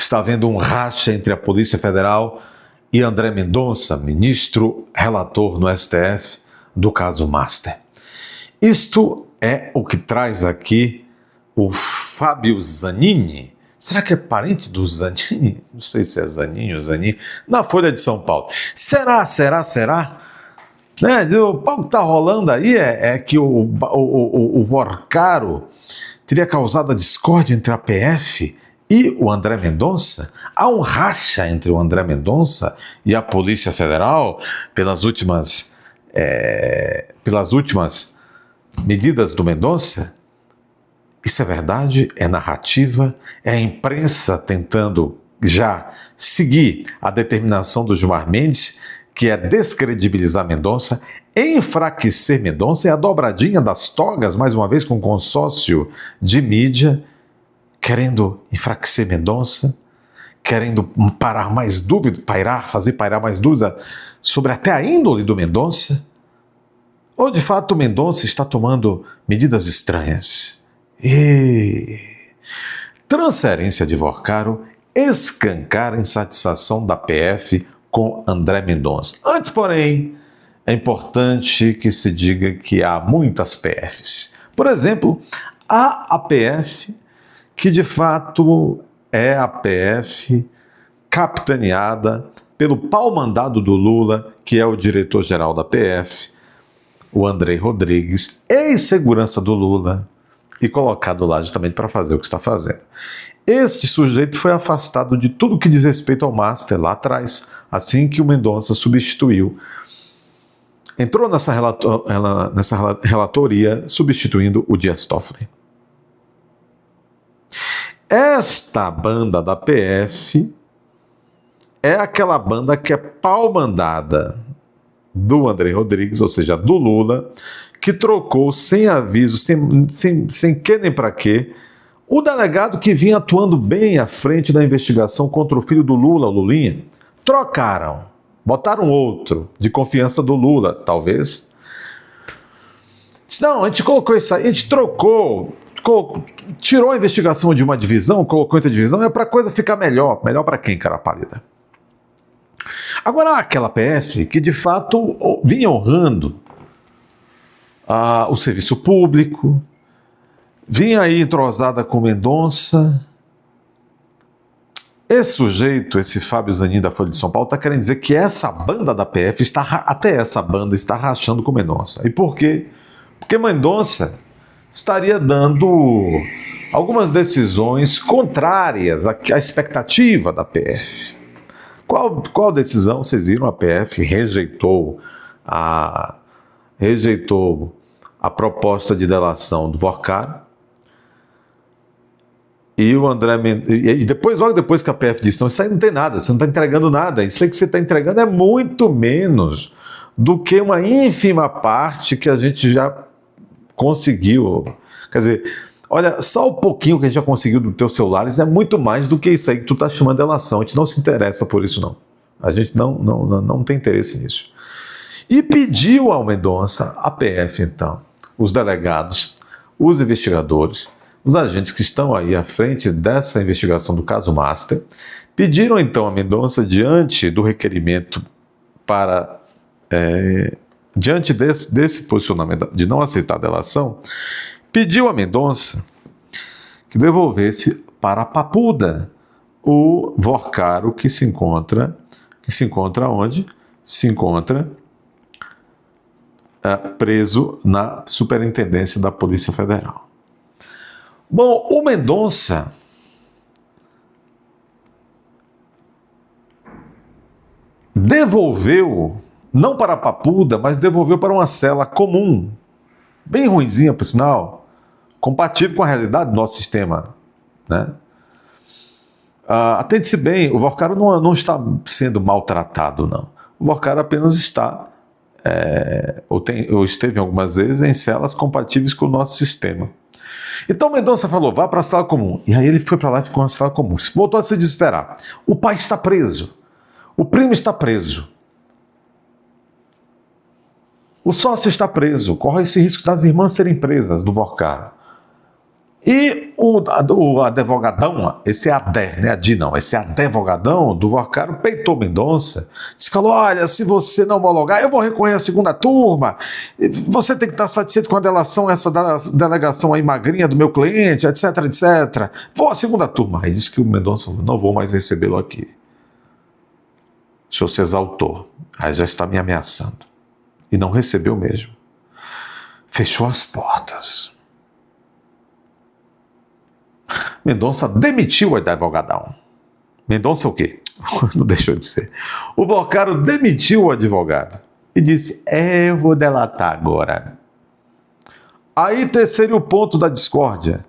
está havendo um racha entre a Polícia Federal e André Mendonça, ministro relator no STF do caso Master. Isto é o que traz aqui o Fábio Zanini. Será que é parente do Zanini? Não sei se é Zaninho ou Zanini. Na Folha de São Paulo. Será? Né? O pau que está rolando aí é que o Vorcaro teria causado a discórdia entre a PF e o André Mendonça. Há um racha entre o André Mendonça e a Polícia Federal pelas últimas medidas do Mendonça. Isso é verdade? É narrativa? É a imprensa tentando já seguir a determinação do Gilmar Mendes, que é descredibilizar Mendonça, enfraquecer Mendonça? É a dobradinha das togas, mais uma vez, com um consórcio de mídia, querendo enfraquecer Mendonça, querendo fazer pairar mais dúvida sobre até a índole do Mendonça? Ou, de fato, o Mendonça está tomando medidas estranhas? Transferência de Vorcaro escancara a insatisfação da PF com André Mendonça. Antes, porém, é importante que se diga que há muitas PFs. Por exemplo, há a PF que, de fato, é a PF capitaneada pelo pau-mandado do Lula, que é o diretor-geral da PF, o Andrei Rodrigues, ex-segurança do Lula, e colocado lá justamente para fazer o que está fazendo. Este sujeito foi afastado de tudo que diz respeito ao Master lá atrás, assim que o Mendonça substituiu. Entrou nessa relatoria substituindo o Dias Toffoli. Esta banda da PF é aquela banda que é pau-mandada do Andrei Rodrigues, ou seja, do Lula, que trocou sem aviso, sem que nem para quê, o delegado que vinha atuando bem à frente da investigação contra o filho do Lula, o Lulinha. Trocaram, botaram outro, de confiança do Lula, talvez. Não, a gente colocou isso aí, a gente trocou, tirou a investigação de uma divisão, colocou outra divisão, é para a coisa ficar melhor. Melhor para quem, cara pálida? Agora, aquela PF que de fato vinha honrando o serviço público, vinha aí entrosada com Mendonça. Esse sujeito, esse Fábio Zanini da Folha de São Paulo, está querendo dizer que essa banda da PF, até essa banda está rachando com Mendonça. E por quê? Porque Mendonça estaria dando algumas decisões contrárias à expectativa da PF. Qual decisão? Vocês viram, a PF rejeitou a proposta de delação do Vorcaro. E o André Mendonça, logo depois que a PF disse, não, isso aí não tem nada, você não está entregando nada, isso aí que você está entregando é muito menos do que uma ínfima parte que a gente já conseguiu. Quer dizer, olha, só o pouquinho que a gente já conseguiu dos teus celulares é muito mais do que isso aí que tu está chamando de delação. A gente não se interessa por isso, não. A gente não tem interesse nisso. E pediu ao Mendonça, a PF então, os delegados, os investigadores, os agentes que estão aí à frente dessa investigação do caso Master, pediram então a Mendonça, diante do requerimento diante desse posicionamento de não aceitar a delação, pediu a Mendonça que devolvesse para a Papuda o Vorcaro que se encontra onde? Se encontra preso na Superintendência da Polícia Federal. Bom, o Mendonça devolveu, não para a Papuda, mas devolveu para uma cela comum, bem ruinzinha, por sinal, compatível com a realidade do nosso sistema, né? Atente-se bem, o Vorcaro não está sendo maltratado, não. O Vorcaro apenas está, ou esteve algumas vezes em celas compatíveis com o nosso sistema. Então Mendonça falou, vá para a sala comum. E aí ele foi para lá e ficou na sala comum. Voltou a se desesperar. O pai está preso. O primo está preso. O sócio está preso. Corre esse risco das irmãs serem presas do Vorcaro. E o advogadão, esse é AD, né? AD não, esse advogadão do Vorcaro peitou Mendonça. Disse, falou, olha, se você não homologar, eu vou recorrer à segunda turma. Você tem que estar satisfeito com a delação, essa delegação aí magrinha do meu cliente, etc, etc. Vou à segunda turma. Aí disse que o Mendonça falou, não vou mais recebê-lo aqui. O senhor se exaltou. Aí já está me ameaçando. E não recebeu mesmo. Fechou as portas. Mendonça demitiu o advogadão. Mendonça o quê? Não deixou de ser. O Vorcaro demitiu o advogado e disse, eu vou delatar agora. Aí terceiro ponto da discórdia,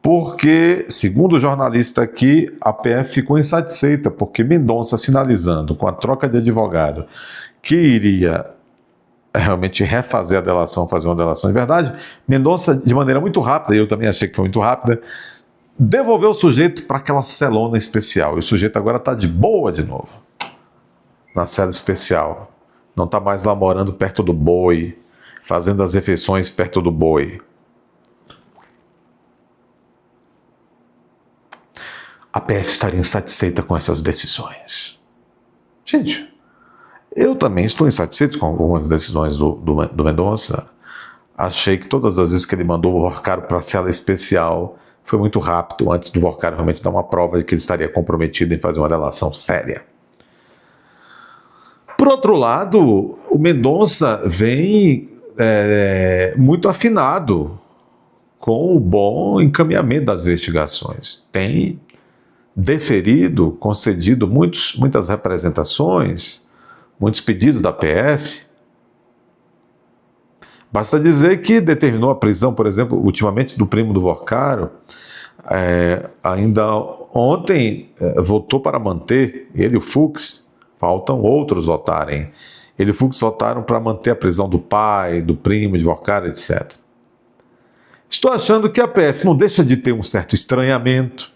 porque, segundo o jornalista aqui, a PF ficou insatisfeita, porque Mendonça sinalizando com a troca de advogado que iria realmente refazer a delação, fazer uma delação de verdade, Mendonça, de maneira muito rápida, e eu também achei que foi muito rápida, devolveu o sujeito para aquela celona especial. E o sujeito agora está de boa de novo, na cela especial. Não está mais lá morando perto do boi, fazendo as refeições perto do boi. A PF estaria insatisfeita com essas decisões. Gente, eu também estou insatisfeito com algumas decisões do Mendonça. Achei que todas as vezes que ele mandou o Vorcaro para a cela especial foi muito rápido, antes do Vorcaro realmente dar uma prova de que ele estaria comprometido em fazer uma delação séria. Por outro lado, o Mendonça vem muito afinado com o bom encaminhamento das investigações. Tem deferido, concedido muitas representações, muitos pedidos da PF. Basta dizer que determinou a prisão, por exemplo, ultimamente do primo do Vorcaro, ainda ontem votou para manter, ele e o Fux, faltam outros votarem. Ele e o Fux votaram para manter a prisão do pai, do primo de Vorcaro, etc. Estou achando que a PF não deixa de ter um certo estranhamento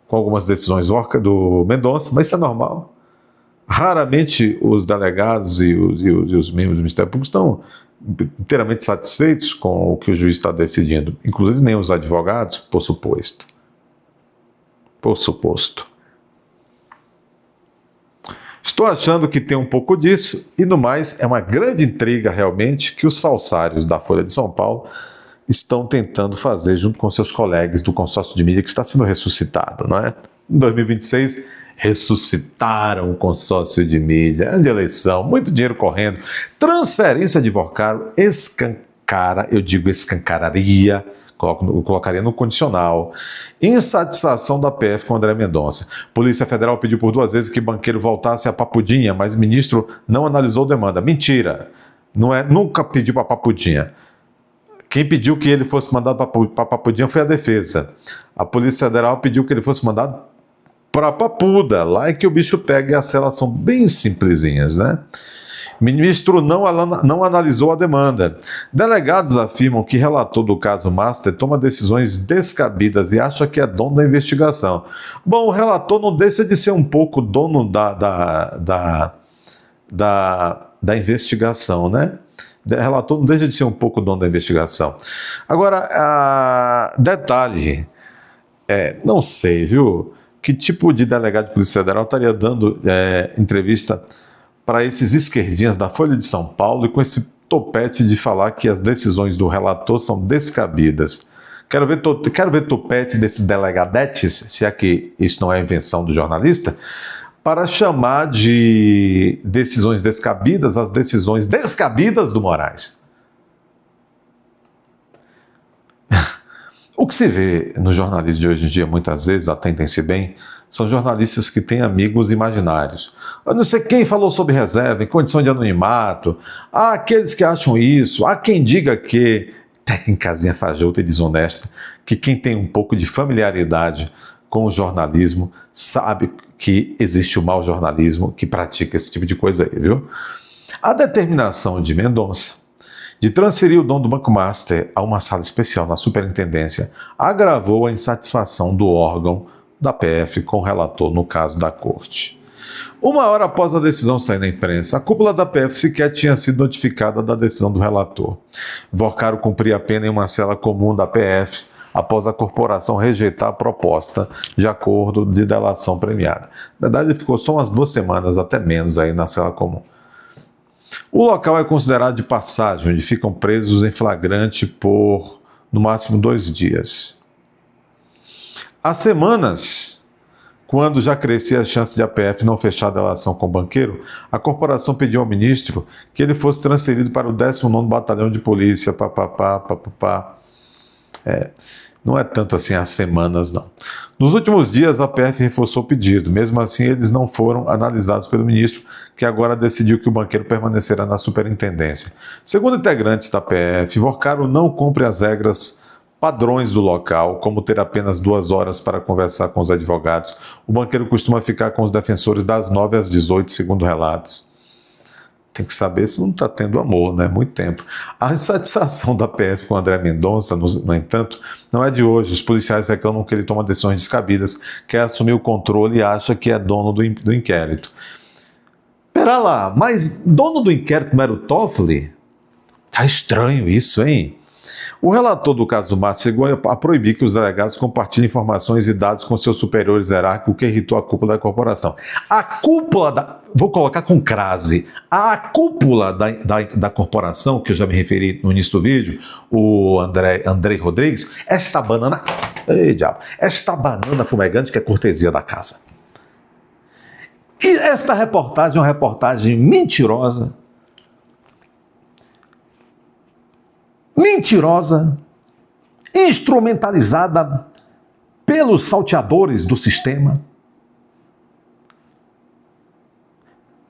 com algumas decisões do Mendonça, mas isso é normal. Raramente os delegados e os membros do Ministério Público estão inteiramente satisfeitos com o que o juiz está decidindo, inclusive nem os advogados, por suposto. Estou achando que tem um pouco disso, e no mais é uma grande intriga realmente que os falsários da Folha de São Paulo estão tentando fazer junto com seus colegas do consórcio de mídia que está sendo ressuscitado, não é? Em 2026, ressuscitaram o consórcio de mídia, ano de eleição, muito dinheiro correndo, transferência de Vorcaro escancara, eu digo escancararia, colocaria no condicional, insatisfação da PF com André Mendonça. Polícia Federal pediu por 2 vezes que banqueiro voltasse a Papudinha, mas o ministro não analisou demanda. Mentira, nunca pediu para Papudinha. Quem pediu que ele fosse mandado para Papudinha foi a defesa. A Polícia Federal pediu que ele fosse mandado para Papuda, lá é que o bicho pega, e as celas são bem simplesinhas, né? O ministro não analisou a demanda. Delegados afirmam que relator do caso Master toma decisões descabidas e acha que é dono da investigação. Bom, o relator não deixa de ser um pouco dono da investigação, né? O relator não deixa de ser um pouco dono da investigação. Agora, detalhe, não sei, viu? Que tipo de delegado de Polícia Federal estaria dando entrevista para esses esquerdinhas da Folha de São Paulo e com esse topete de falar que as decisões do relator são descabidas? Quero ver topete desses delegadetes, se é que isso não é invenção do jornalista, para chamar de decisões descabidas as decisões descabidas do Moraes. O que se vê no jornalismo de hoje em dia, muitas vezes, atentem-se bem, são jornalistas que têm amigos imaginários. Eu não sei quem falou sobre reserva, em condição de anonimato, há aqueles que acham isso, há quem diga que, técnicazinha fajuta e desonesta, que quem tem um pouco de familiaridade com o jornalismo sabe que existe o mau jornalismo que pratica esse tipo de coisa aí, viu? A determinação de Mendonça de transferir o dono do Banco Master a uma sala especial na superintendência agravou a insatisfação do órgão da PF com o relator no caso da corte. 1 hora após a decisão sair na imprensa, a cúpula da PF sequer tinha sido notificada da decisão do relator. Vorcaro cumpria a pena em uma cela comum da PF, após a corporação rejeitar a proposta de acordo de delação premiada. Na verdade, ele ficou só umas 2 semanas, até menos, aí na cela comum. O local é considerado de passagem, onde ficam presos em flagrante por, no máximo, 2 dias. Há semanas, quando já crescia a chance de a PF não fechar a delação com o banqueiro, a corporação pediu ao ministro que ele fosse transferido para o 19º Batalhão de Polícia, não é tanto assim há semanas, não. Nos últimos dias, a PF reforçou o pedido. Mesmo assim, eles não foram analisados pelo ministro, que agora decidiu que o banqueiro permanecerá na superintendência. Segundo integrantes da PF, Vorcaro não cumpre as regras padrões do local, como ter apenas 2 horas para conversar com os advogados. O banqueiro costuma ficar com os defensores das 9 às 18, segundo relatos. Tem que saber se não está tendo amor, né? Muito tempo. A insatisfação da PF com André Mendonça, no entanto, não é de hoje. Os policiais reclamam que ele toma decisões descabidas, quer assumir o controle e acha que é dono do inquérito. Pera lá, mas dono do inquérito não era o Toffoli? Tá estranho isso, hein? O relator do caso Matos chegou a proibir que os delegados compartilhem informações e dados com seus superiores hierárquicos, o que irritou a cúpula da corporação. A cúpula da... Vou colocar com crase. A cúpula da corporação, que eu já me referi no início do vídeo, o Andrei Rodrigues, esta banana... Ei, diabo! Esta banana fumegante que é cortesia da casa. E esta reportagem é uma reportagem mentirosa, instrumentalizada pelos salteadores do sistema.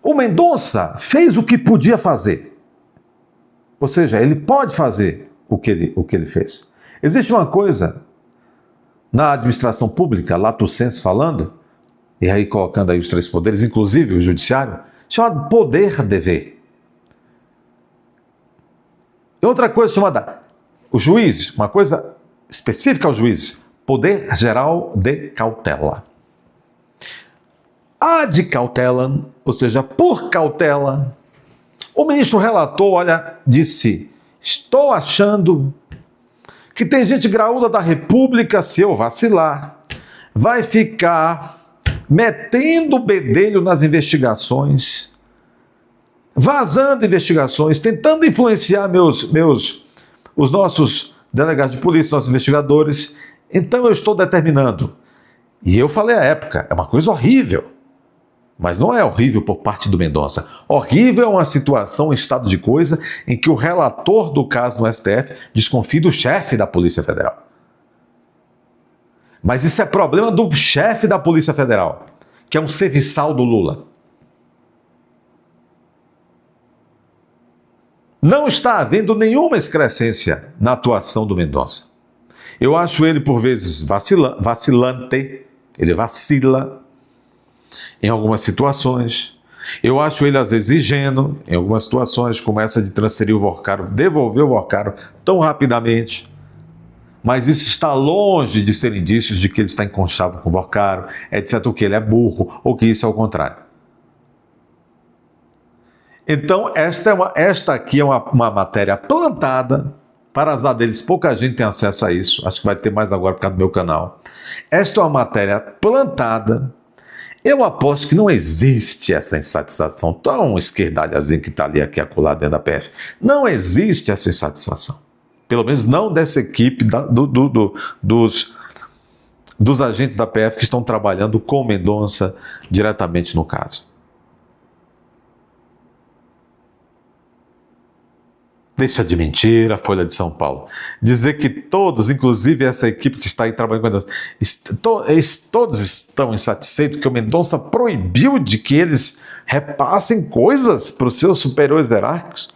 O Mendonça fez o que podia fazer. Ou seja, ele pode fazer o que ele fez. Existe uma coisa na administração pública, lato sensu falando, e aí colocando aí os 3 poderes, inclusive o judiciário, chamado poder-dever. E outra coisa chamada os juízes, uma coisa específica aos juízes, poder geral de cautela. A de cautela, ou seja, por cautela, o ministro relator, disse, estou achando que tem gente graúda da República, se eu vacilar, vai ficar metendo o bedelho nas investigações, vazando investigações, tentando influenciar os nossos delegados de polícia, nossos investigadores. Então eu estou determinando. E eu falei à época, é uma coisa horrível. Mas não é horrível por parte do Mendonça. Horrível é uma situação, um estado de coisa, em que o relator do caso no STF desconfia do chefe da Polícia Federal. Mas isso é problema do chefe da Polícia Federal, que é um serviçal do Lula. Não está havendo nenhuma excrescência na atuação do Mendonça. Eu acho ele, por vezes, vacilante, ele vacila em algumas situações. Eu acho ele, às vezes, ingênuo em algumas situações, como essa de transferir o Vorcaro, devolver o Vorcaro tão rapidamente. Mas isso está longe de ser indícios de que ele está enconchado com o Vorcaro, etc., ou que ele é burro, ou que isso é o contrário. Então, esta aqui é uma matéria plantada, para azar deles, pouca gente tem acesso a isso, acho que vai ter mais agora por causa do meu canal. Esta é uma matéria plantada. Eu aposto que não existe essa insatisfação tão esquerdalhazinha que está ali, aqui, acolá dentro da PF. Não existe essa insatisfação. Pelo menos não dessa equipe dos agentes da PF que estão trabalhando com Mendonça diretamente no caso. Deixa de mentira, Folha de São Paulo. Dizer que todos, inclusive essa equipe que está aí trabalhando com Mendonça, todos estão insatisfeitos porque o Mendonça proibiu de que eles repassem coisas para os seus superiores hierárquicos.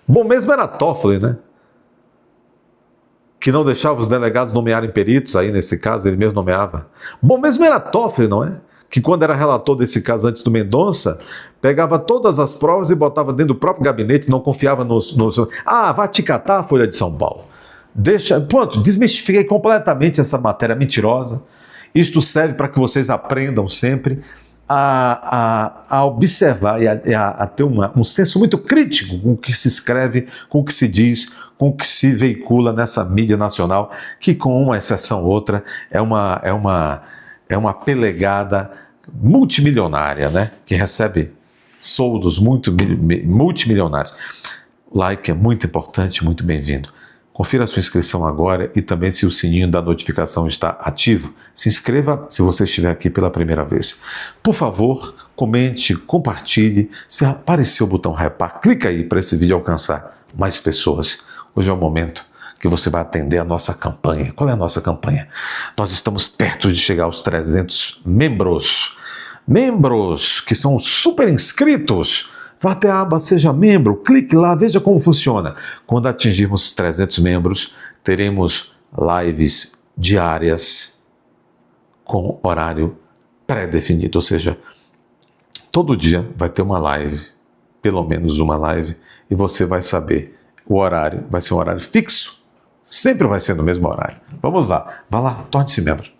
Bom mesmo era Toffoli, né? Que não deixava os delegados nomearem peritos, aí nesse caso ele mesmo nomeava. Bom mesmo era Toffoli, não é? Que quando era relator desse caso antes do Mendonça, pegava todas as provas e botava dentro do próprio gabinete, não confiava nos... Ah, vai te catar, Folha de São Paulo. Pronto, desmistifiquei completamente essa matéria mentirosa. Isto serve para que vocês aprendam sempre a observar e a ter um senso muito crítico com o que se escreve, com o que se diz, com o que se veicula nessa mídia nacional, que com uma exceção ou outra é uma pelegada multimilionária, né? Que recebe soldos multimilionários. O like é muito importante, muito bem-vindo. Confira a sua inscrição agora e também se o sininho da notificação está ativo. Se inscreva se você estiver aqui pela primeira vez. Por favor, comente, compartilhe. Se aparecer o botão hypar, clica aí para esse vídeo alcançar mais pessoas. Hoje é o momento que você vai atender a nossa campanha. Qual é a nossa campanha? Nós estamos perto de chegar aos 300 membros. Membros que são super inscritos. Vá até a aba Seja Membro, clique lá, veja como funciona. Quando atingirmos os 300 membros, teremos lives diárias com horário pré-definido. Ou seja, todo dia vai ter uma live, pelo menos uma live, e você vai saber o horário. Vai ser um horário fixo, sempre vai ser no mesmo horário. Vamos lá, vá lá, torne-se membro.